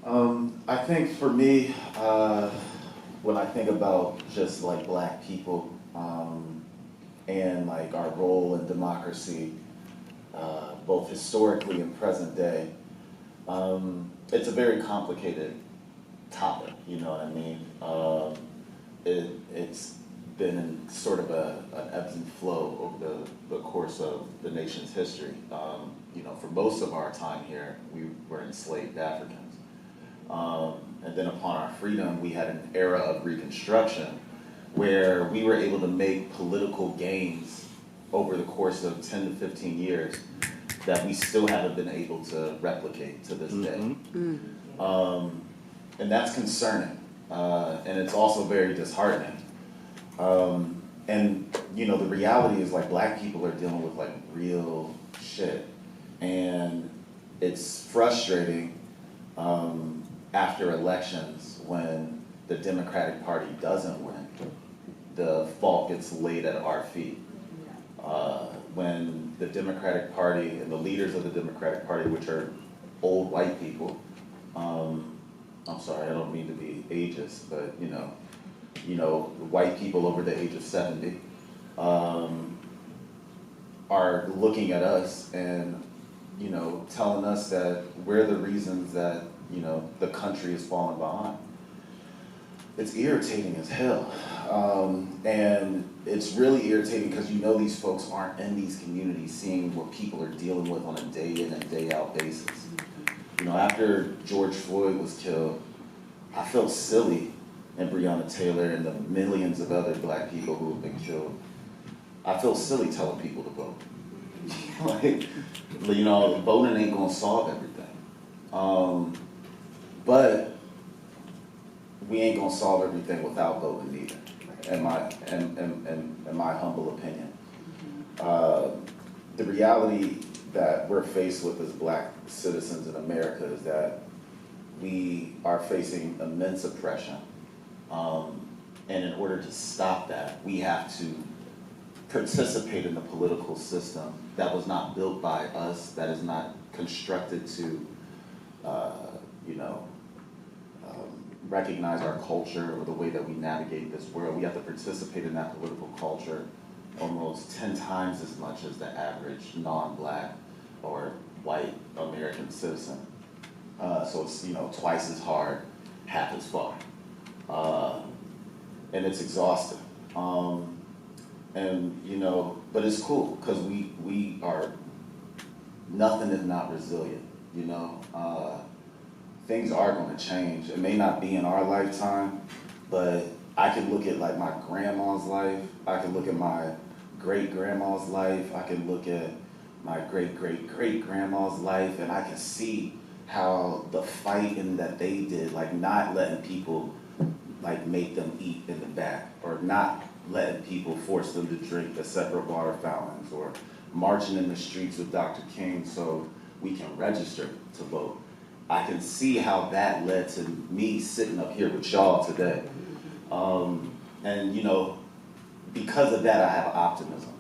I think for me, when I think about just like black people, and like our role in democracy, both historically and present day, it's a very complicated topic, you know what I mean? It's been in sort of an ebbs and flow over the course of the nation's history. For most of our time here, we were enslaved Africans. And then upon our freedom, we had an era of Reconstruction where we were able to make political gains over the course of 10 to 15 years that we still haven't been able to replicate to this day. And that's concerning, and it's also very disheartening. And the reality is like black people are dealing with like real shit, and it's frustrating after elections when the Democratic Party doesn't win. The fault gets laid at our feet. When the Democratic Party and the leaders of the Democratic Party, which are old white people, I'm sorry, I don't mean to be ageist, but white people over the age of 70 are looking at us and telling us that we're the reasons that the country is falling behind. It's irritating as hell, and it's really irritating because these folks aren't in these communities seeing what people are dealing with on a day in and day out basis. After George Floyd was killed, I felt silly, and Breonna Taylor and the millions of other black people who have been killed. I feel silly telling people to vote. Voting ain't gonna solve everything. But we ain't gonna solve everything without voting either, in my humble opinion. The reality that we're faced with as black citizens in America is that we are facing immense oppression. And in order to stop that, we have to participate in the political system that was not built by us, that is not constructed to, recognize our culture or the way that we navigate this world. We have to participate in that political culture almost 10 times as much as the average non-black or white American citizen. So it's, twice as hard, half as far. And it's exhausting. But it's cool because we are nothing if not resilient, Things are going to change. It may not be in our lifetime, but I can look at like my grandma's life. I can look at my great-grandma's life. I can look at my great-great-great-grandma's life, and I can see how the fighting that they did, like not letting people like make them eat in the back, or not letting people force them to drink at separate water fountains, or marching in the streets with Dr. King so we can register to vote. I can see how that led to me sitting up here with y'all today. Because of that, I have optimism.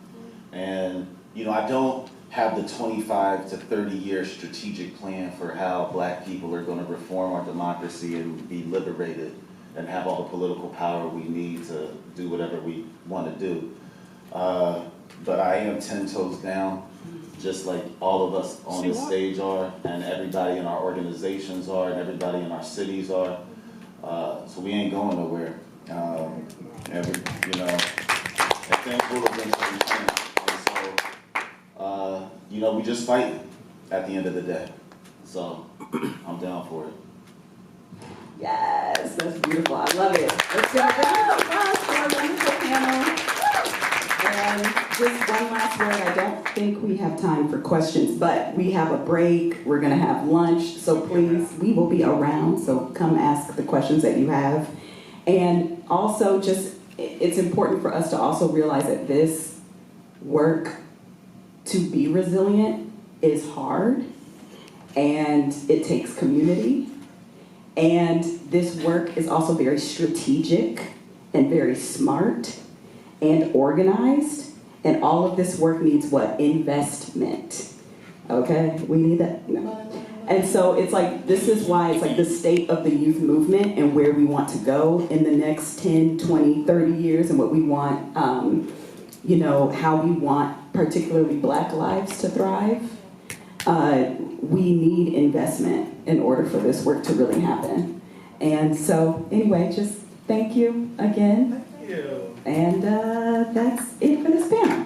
And, I don't have the 25 to 30 year strategic plan for how black people are going to reform our democracy and be liberated and have all the political power we need to do whatever we want to do. But I am 10 toes down, just like all of us on the stage are, and everybody in our organizations are, and everybody in our cities are. So we ain't going nowhere. And things will eventually change. And so, we just fighting at the end of the day. So I'm down for it. Yes, that's beautiful. I love it. Let's give a round of applause for our wonderful panel. And just one last word. I don't think we have time for questions, but we have a break. We're going to have lunch. So please, we will be around. So come ask the questions that you have. And also it's important for us to also realize that this work to be resilient is hard, and it takes community. And this work is also very strategic and very smart and organized. And all of this work needs what? Investment. Okay? We need that. No. And so it's like, this is why it's like the state of the youth movement and where we want to go in the next 10, 20, 30 years and what we want, you know, how we want particularly Black lives to thrive. We need investment in order for this work to really happen. And so anyway, just thank you again. Thank you. And that's it for this panel.